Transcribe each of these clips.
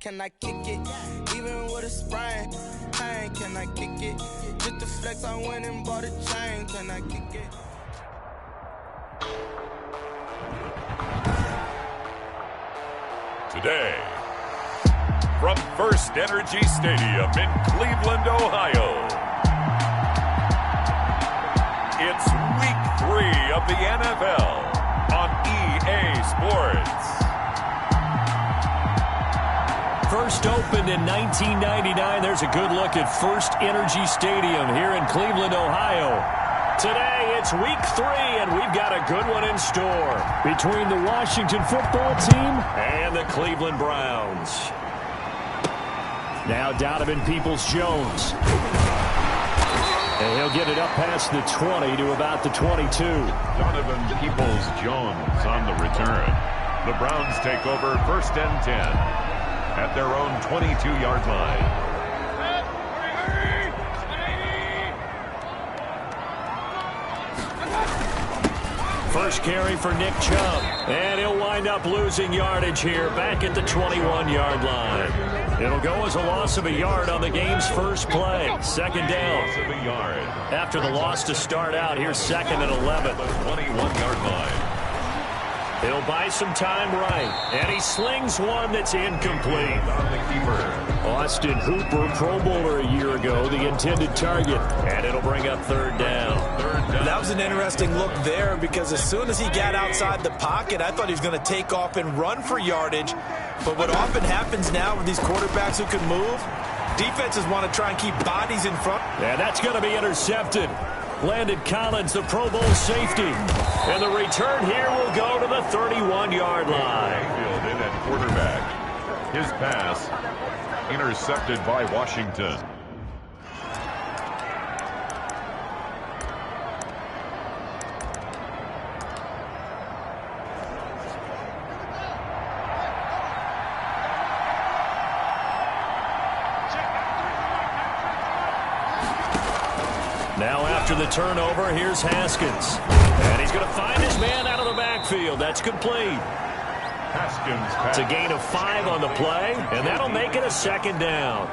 can I kick it? Even with a sprain, pain, can I kick it? Just the flex, I went and bought a chain, can I kick it? Today, from First Energy Stadium in Cleveland, Ohio, it's Week 3 of the NFL on EA Sports. First opened in 1999. There's a good look at First Energy Stadium here in Cleveland, Ohio. Today, it's Week 3, and we've got a good one in store between the Washington football team and the Cleveland Browns. Now Donovan Peoples-Jones. And he'll get it up past the 20 to about the 22. Donovan Peoples-Jones on the return. The Browns take over 1st and 10 at their own 22-yard line. First carry for Nick Chubb. And he'll wind up losing yardage here back at the 21-yard line. It'll go as a loss of a yard on the game's first play. Second down. Loss of a yard. After the loss to start out, here's 2nd and 11. 21-yard line. He'll buy some time right. And he slings one that's incomplete. On the keeper. Austin Hooper, Pro Bowler a year ago, the intended target. And it'll bring up 3rd down. That was an interesting look there because as soon as he got outside the pocket, I thought he was going to take off and run for yardage. But what often happens now with these quarterbacks who can move, defenses want to try and keep bodies in front. And that's going to be intercepted. Landon Collins, the Pro Bowl safety. And the return here will go to the 31-yard line. Mayfield in at quarterback. His pass intercepted by Washington. Now after the turnover, here's Haskins. And he's going to find his man out of the backfield. That's complete. Haskins It's a gain of 5 on the play, and that'll make it a 2nd down.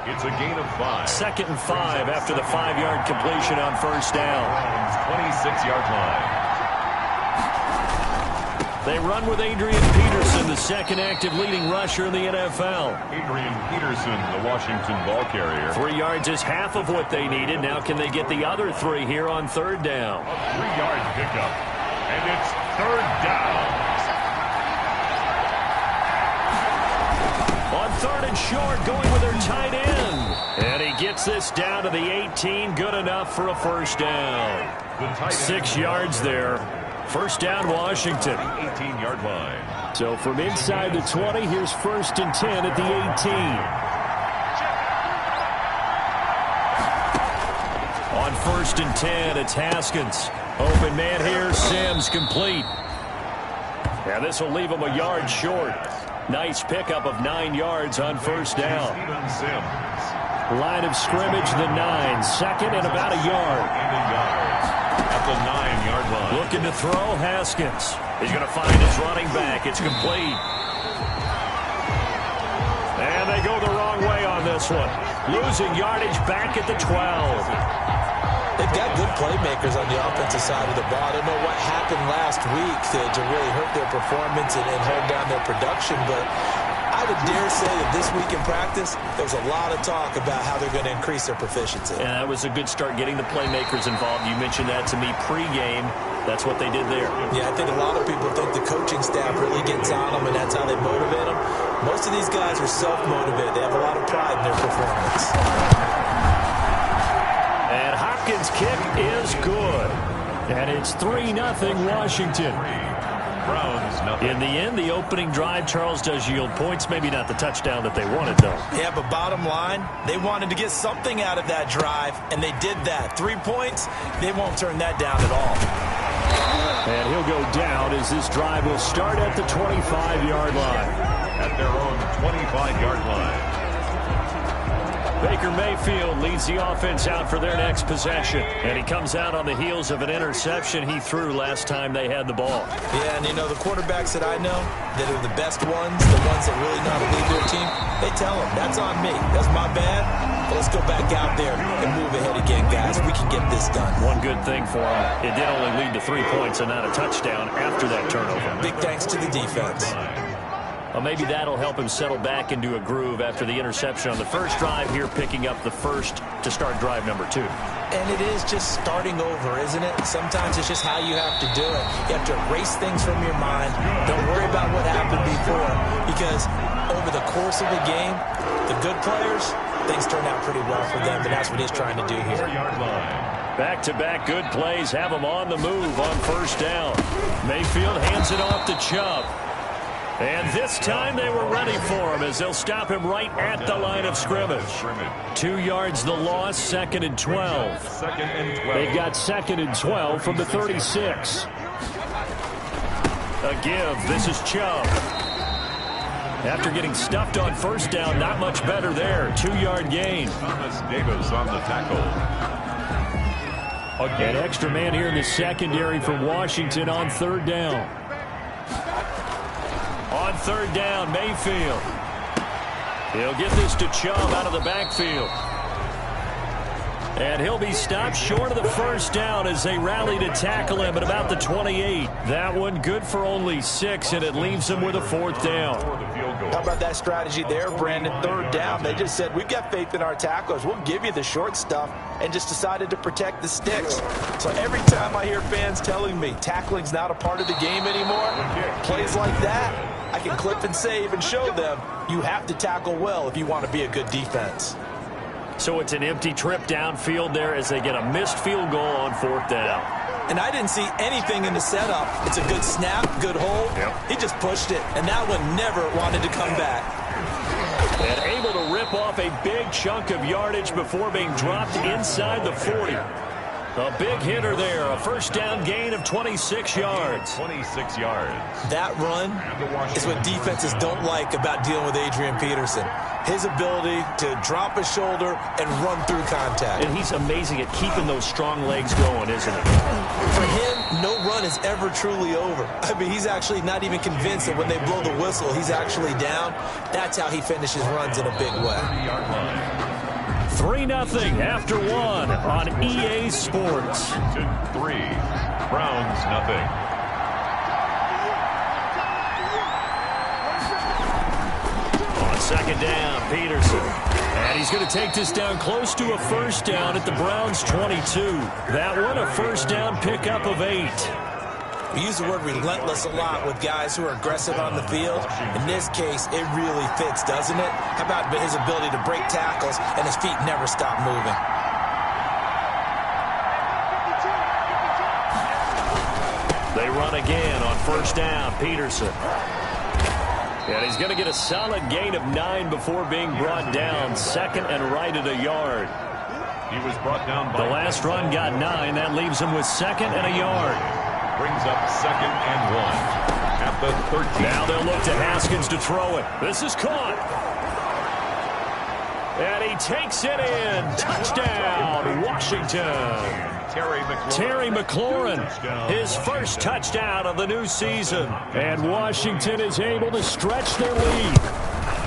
It's a gain of 5. 2nd and 5 after the 5-yard completion on 1st down. Browns 26-yard line. They run with Adrian Peterson, the 2nd active leading rusher in the NFL. Adrian Peterson, the Washington ball carrier. 3 yards is half of what they needed. Now can they get the other 3 here on 3rd down? A 3-yard pickup. And it's 3rd down. On 3rd and short, going with their tight end. And he gets this down to the 18. Good enough for a 1st down. 6 yards there. 1st down, Washington. 18-yard line. So from inside the 20, here's 1st and 10 at the 18. On 1st and 10, it's Haskins. Open man here, Sims complete. Yeah, this will leave him a yard short. Nice pickup of 9 yards on 1st down. Steven Sims. Line of scrimmage, the 9. 2nd and about a yard. At the 9-yard line. Looking to throw, Haskins. He's going to find his running back. It's complete. And they go the wrong way on this one. Losing yardage back at the 12. They've got good playmakers on the offensive side of the ball. I don't know what happened last week to really hurt their performance and hold down their production, but I would dare say that this week in practice, there was a lot of talk about how they're going to increase their proficiency. Yeah, that was a good start getting the playmakers involved. You mentioned that to me pregame. That's what they did there. Yeah, I think a lot of people think the coaching staff really gets on them, and that's how they motivate them. Most of these guys are self-motivated. They have a lot of pride in their performance. And Hopkins' kick is good. And it's 3-0 Washington. Browns, nothing. In the end, the opening drive, Charles, does yield points. Maybe not the touchdown that they wanted, though. Yeah, but bottom line, they wanted to get something out of that drive, and they did that. 3 points, they won't turn that down at all. And he'll go down as this drive will start at the 25-yard line. At their own 25-yard line. Baker Mayfield leads the offense out for their next possession. And he comes out on the heels of an interception he threw last time they had the ball. Yeah, and you know, the quarterbacks that I know that are the best ones, the ones that really know how to lead their team, they tell him, that's on me. That's my bad. But let's go back out there and move ahead again, guys. We can get this done. One good thing for him, it did only lead to 3 points and not a touchdown after that turnover. Big thanks to the defense. Well, maybe that'll help him settle back into a groove after the interception on the first drive here, picking up the first to start drive number 2. And it is just starting over, isn't it? Sometimes it's just how you have to do it. You have to erase things from your mind. Don't worry about what happened before, because over the course of the game, the good players, things turn out pretty well for them, and that's what he's trying to do here. Back-to-back good plays have him on the move on first down. Mayfield hands it off to Chubb. And this time they were ready for him as they'll stop him right at the line of scrimmage. 2 yards the loss, 2nd and 12. They've got 2nd and 12 from the 36. A give, this is Chubb. After getting stuffed on first down, not much better there. 2-yard gain. Thomas Davis on the tackle. An extra man here in the secondary for Washington on 3rd down. On 3rd down, Mayfield. He'll get this to Chubb out of the backfield. And he'll be stopped short of the first down as they rally to tackle him at about the 28. That one good for only 6, and it leaves him with a 4th down. How about that strategy there, Brandon? 3rd down. They just said, we've got faith in our tacklers. We'll give you the short stuff, and just decided to protect the sticks. So every time I hear fans telling me tackling's not a part of the game anymore, plays like that, I can clip and save and show them you have to tackle well if you want to be a good defense. So it's an empty trip downfield there as they get a missed field goal on 4th down. And I didn't see anything in the setup. It's a good snap, good hold. He just pushed it, and that one never wanted to come back. And able to rip off a big chunk of yardage before being dropped inside the 40. A big hitter there, a first down gain of 26 yards. 26 yards. That run is what defenses don't like about dealing with Adrian Peterson. His ability to drop his shoulder and run through contact. And he's amazing at keeping those strong legs going, isn't he? For him, no run is ever truly over. I mean, he's actually not even convinced that when they blow the whistle, he's actually down. That's how he finishes runs in a big way. 3-0 after 1 on EA Sports. 3. Browns nothing. On 2nd down, Peterson. And he's going to take this down close to a first down at the Browns' 22. That one a first down pickup of 8. We use the word relentless a lot with guys who are aggressive on the field. In this case, it really fits, doesn't it? How about his ability to break tackles and his feet never stop moving? They run again on first down, Peterson. And he's going to get a solid gain of 9 before being brought down. 2nd and right at a yard. He was brought down by... The last run got 9. That leaves him with 2nd and a yard. Brings up 2nd and 1 at the 13. Now they'll look to Haskins to throw it. This is caught. And he takes it in. Touchdown, Washington. Terry McLaurin, his first touchdown of the new season. And Washington is able to stretch their lead.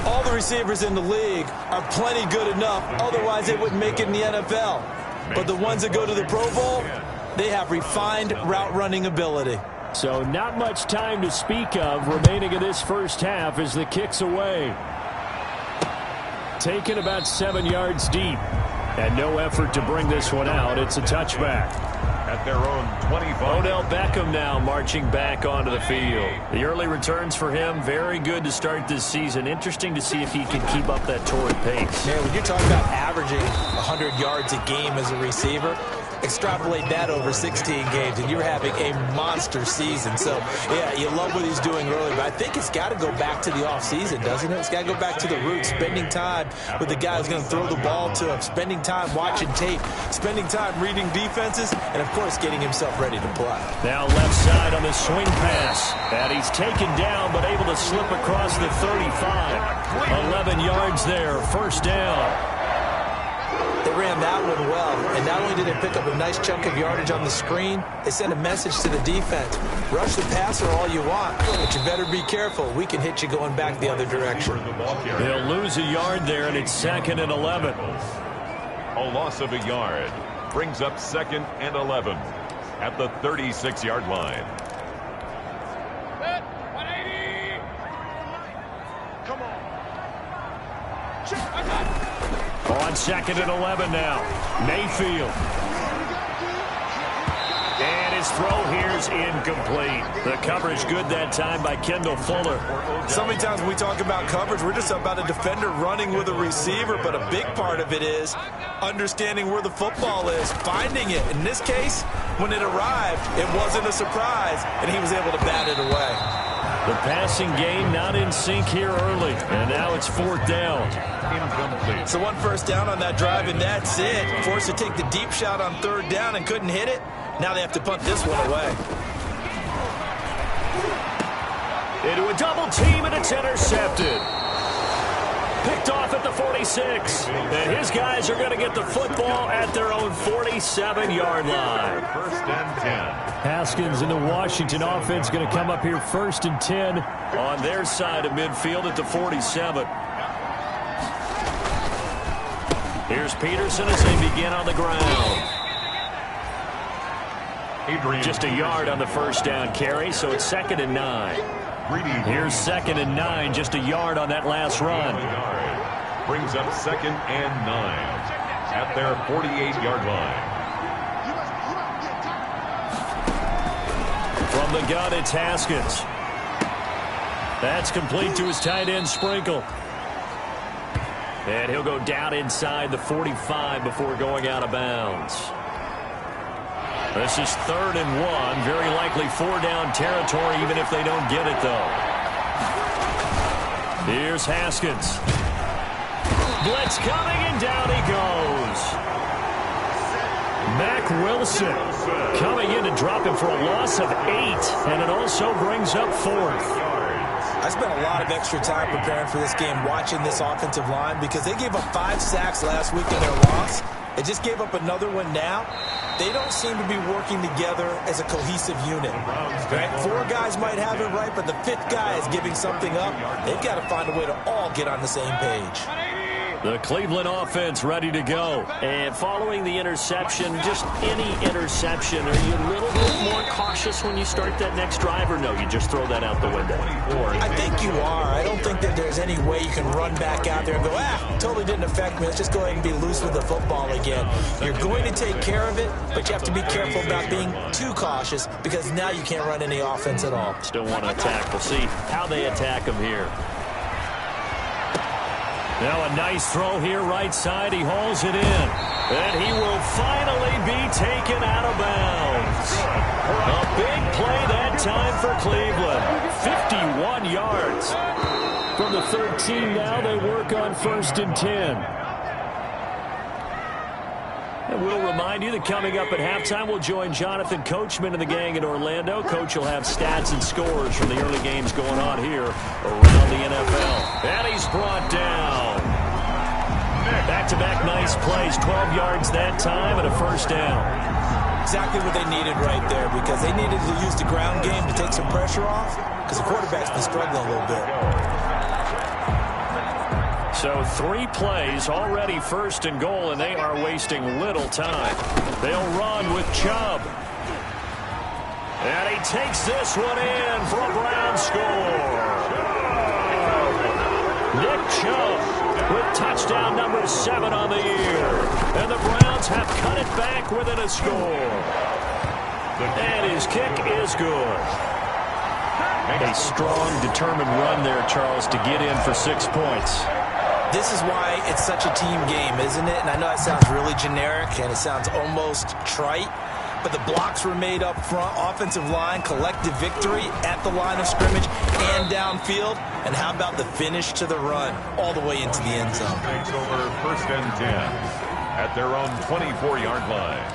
All the receivers in the league are plenty good enough. Otherwise, they wouldn't make it in the NFL. But the ones that go to the Pro Bowl, they have refined route running ability. So not much time to speak of remaining in this first half as the kick's away. Taken about 7 yards deep. And no effort to bring this one out. It's a touchback. At their own 25. Odell Beckham now marching back onto the field. The early returns for him, very good to start this season. Interesting to see if he can keep up that torrid pace. Man, when you're talking about averaging 100 yards a game as a receiver, extrapolate that over 16 games, and you're having a monster season. So, yeah, you love what he's doing early, but I think it's got to go back to the offseason, doesn't it? It's got to go back to the roots, spending time with the guy who's going to throw the ball to him, spending time watching tape, spending time reading defenses, and, of course, getting himself ready to play. Now left side on the swing pass, and he's taken down but able to slip across the 35. 11 yards there, first down. They ran that one well, and not only did they pick up a nice chunk of yardage on the screen, they sent a message to the defense. Rush the passer all you want, but you better be careful. We can hit you going back the other direction. They'll lose a yard there, and it's 2nd and 11. A loss of a yard brings up 2nd and 11 at the 36-yard line. On 2nd and 11 now. Mayfield. And his throw here's incomplete. The coverage good that time by Kendall Fuller. So many times when we talk about coverage, we're just about a defender running with a receiver, but a big part of it is understanding where the football is, finding it. In this case, when it arrived, it wasn't a surprise, and he was able to bat it away. The passing game not in sync here early, and now it's 4th down. Incomplete. So 1 first down on that drive, and that's it. Forced to take the deep shot on 3rd down and couldn't hit it. Now they have to punt this one away. Into a double team, and it's intercepted. Picked off at the 46. And his guys are going to get the football at their own 47-yard line. 1st and 10. Haskins and the Washington offense going to come up here 1st and 10 on their side of midfield at the 47. Here's Peterson as they begin on the ground. Just a yard on the 1st down carry, so it's 2nd and 9. Here's 2nd and 9, just a yard on that last run. Brings up 2nd and 9 at their 48-yard line. From the gun, it's Haskins. That's complete to his tight end, Sprinkle. And he'll go down inside the 45 before going out of bounds. This is 3rd and 1. Very likely 4-down territory, even if they don't get it, though. Here's Haskins. Blitz coming, and down he goes. Mack Wilson coming in to drop him for a loss of 8, and it also brings up 4th. I spent a lot of extra time preparing for this game, watching this offensive line, because they gave up 5 sacks last week in their loss. They just gave up another one now. They don't seem to be working together as a cohesive unit. Right? 4 guys might have it right, but the 5th guy is giving something up. They've got to find a way to all get on the same page. The Cleveland offense ready to go. And following the interception, just any interception, are you a little bit more cautious when you start that next drive, or no, you just throw that out the window? I think you are. I don't think that there's any way you can run back out there and go, totally didn't affect me. Let's just go ahead and be loose with the football again. You're going to take care of it, but you have to be careful about being too cautious, because now you can't run any offense at all. Still want to attack. We'll see how they attack him here. Now a nice throw here right side. He hauls it in. And he will finally be taken out of bounds. A big play that time for Cleveland. 51 yards. From the 13 now, they work on 1st and 10. And we'll remind you that coming up at halftime, we'll join Jonathan Coachman and the gang in Orlando. Coach will have stats and scores from the early games going on here around the NFL. And he's brought down. Back-to-back nice plays, 12 yards that time and a 1st down. Exactly what they needed right there, because they needed to use the ground game to take some pressure off, because the quarterback's been struggling a little bit. So 3 plays, already 1st and goal, and they are wasting little time. They'll run with Chubb. And he takes this one in for a Brown score. Nick Chubb with touchdown number 7 on the year. And the Browns have cut it back within a score. And his kick is good. A strong, determined run there, Charles, to get in for 6 points. This is why it's such a team game, isn't it? And I know it sounds really generic and it sounds almost trite, but the blocks were made up front, offensive line, collective victory at the line of scrimmage and downfield. And how about the finish to the run all the way into the end zone? Takes over 1st and 10 at their own 24-yard line.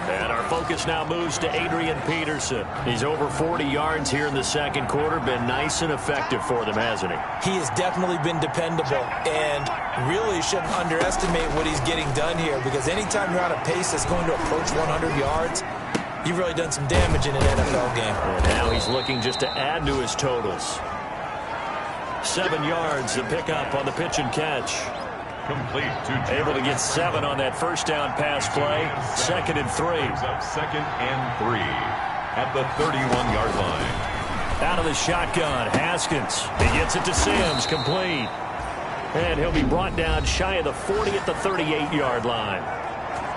And our focus now moves to Adrian Peterson. He's over 40 yards here in the second quarter. Been nice and effective for them, hasn't he? He has definitely been dependable, and really shouldn't underestimate what he's getting done here, because anytime you're on a pace that's going to approach 100 yards, you've really done some damage in an NFL game. And now he's looking just to add to his totals. 7 yards, the pickup on the pitch and catch. Complete to Able to get 7 on that first down pass play. 2nd and 3. Up 2nd and 3 at the 31-yard line. Out of the shotgun, Haskins. He gets it to Sims, complete. And he'll be brought down shy of the 40 at the 38-yard line.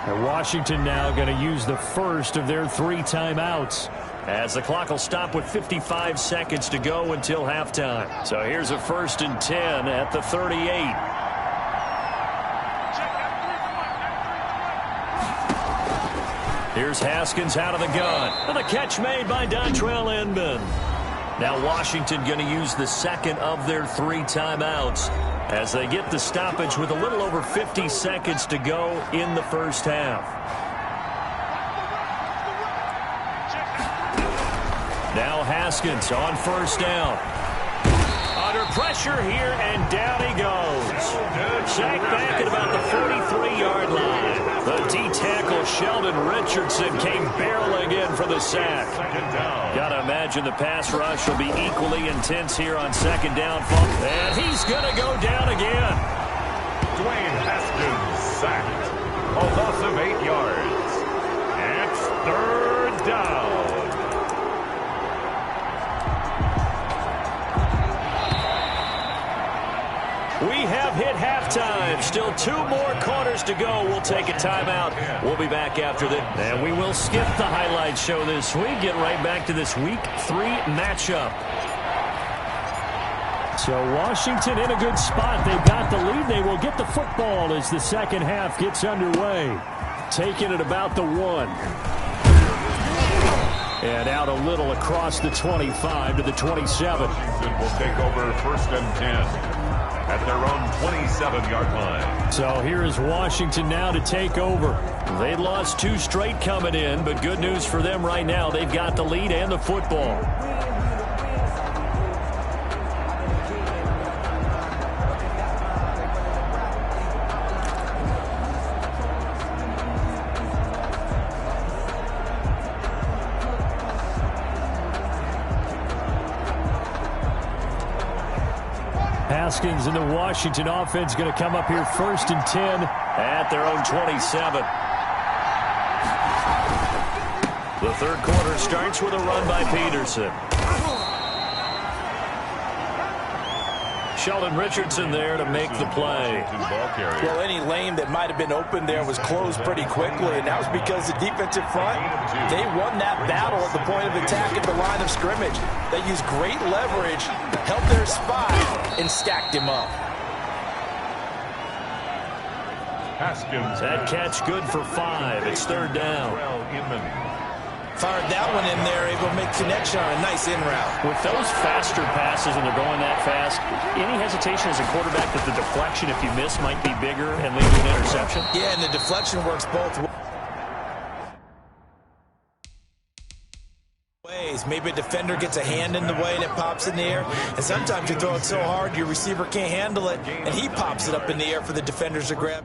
And Washington now going to use the first of their 3 timeouts. As the clock will stop with 55 seconds to go until halftime. So here's a 1st and 10 at the 38. Here's Haskins out of the gun. And the catch made by Dontrell Inman. Now Washington going to use the 2nd of their 3 timeouts as they get the stoppage with a little over 50 seconds to go in the first half. Now Haskins on 1st down. Under pressure here, and down he goes. Sacked back at about the 43-yard line. The D-tackle Sheldon Richardson came barreling in for the sack. Got to imagine the pass rush will be equally intense here on 2nd down. And he's going to go down again. Dwayne Haskins sacked. A loss of 8 yards. It's 3rd down. We have hit halftime. Still 2 more quarters to go. We'll take a timeout. We'll be back after this. And we will skip the highlight show this week. Get right back to this Week 3 matchup. So Washington in a good spot. They've got the lead. They will get the football as the second half gets underway. Taking it about the 1. And out a little across the 25 to the 27. Washington will take over 1st and 10. At their own 27-yard line. So here is Washington now to take over. They lost 2 straight coming in, but good news for them right now. They've got the lead and the football. Haskins and the Washington offense going to come up here 1st and 10 at their own 27. The 3rd quarter starts with a run by Peterson. Sheldon Richardson there to make the play. Well, any lane that might have been open there was closed pretty quickly, and that was because the defensive front, they won that battle at the point of attack at the line of scrimmage. They used great leverage, held their spot, and stacked him up. Haskins. That catch good for 5. It's 3rd down. Fired that one in there, able to make connection on a nice in route. With those faster passes and they're going that fast, any hesitation as a quarterback that the deflection, if you miss, might be bigger and lead to an interception? Yeah, and the deflection works both ways. Maybe a defender gets a hand in the way and it pops in the air, and sometimes you throw it so hard your receiver can't handle it, and he pops it up in the air for the defenders to grab.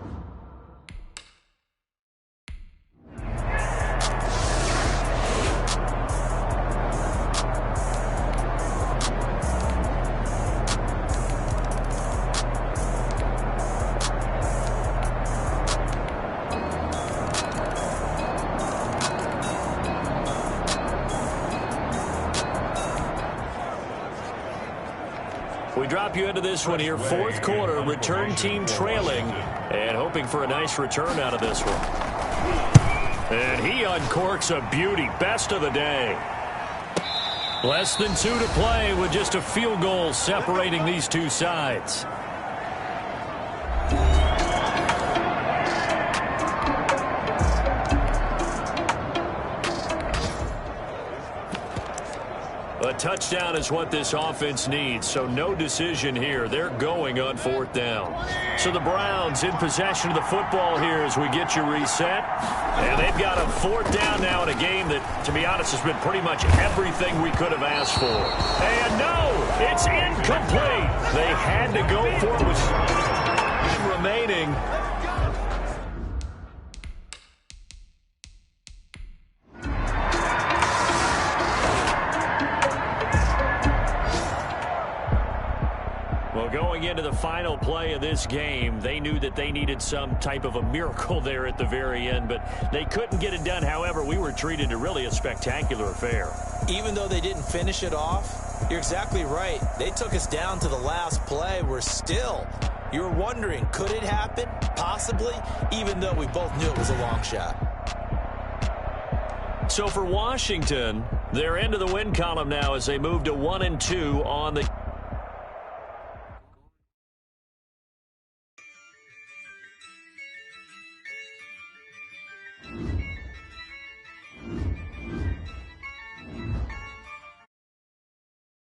We drop you into this one here. 4th quarter, return team trailing and hoping for a nice return out of this one. And he uncorks a beauty. Best of the day. Less than 2 to play with just a field goal separating these 2 sides. A touchdown is what this offense needs, so no decision here. They're going on 4th down. So the Browns in possession of the football here as we get you reset. And they've got a 4th down now in a game that, to be honest, has been pretty much everything we could have asked for. And no, it's incomplete. They had to go for it with remaining. Well, going into the final play of this game, they knew that they needed some type of a miracle there at the very end, but they couldn't get it done. However, we were treated to really a spectacular affair. Even though they didn't finish it off, you're exactly right. They took us down to the last play. You were wondering, could it happen? Possibly, even though we both knew it was a long shot. So for Washington, they're into the win column now as they move to 1-2 on the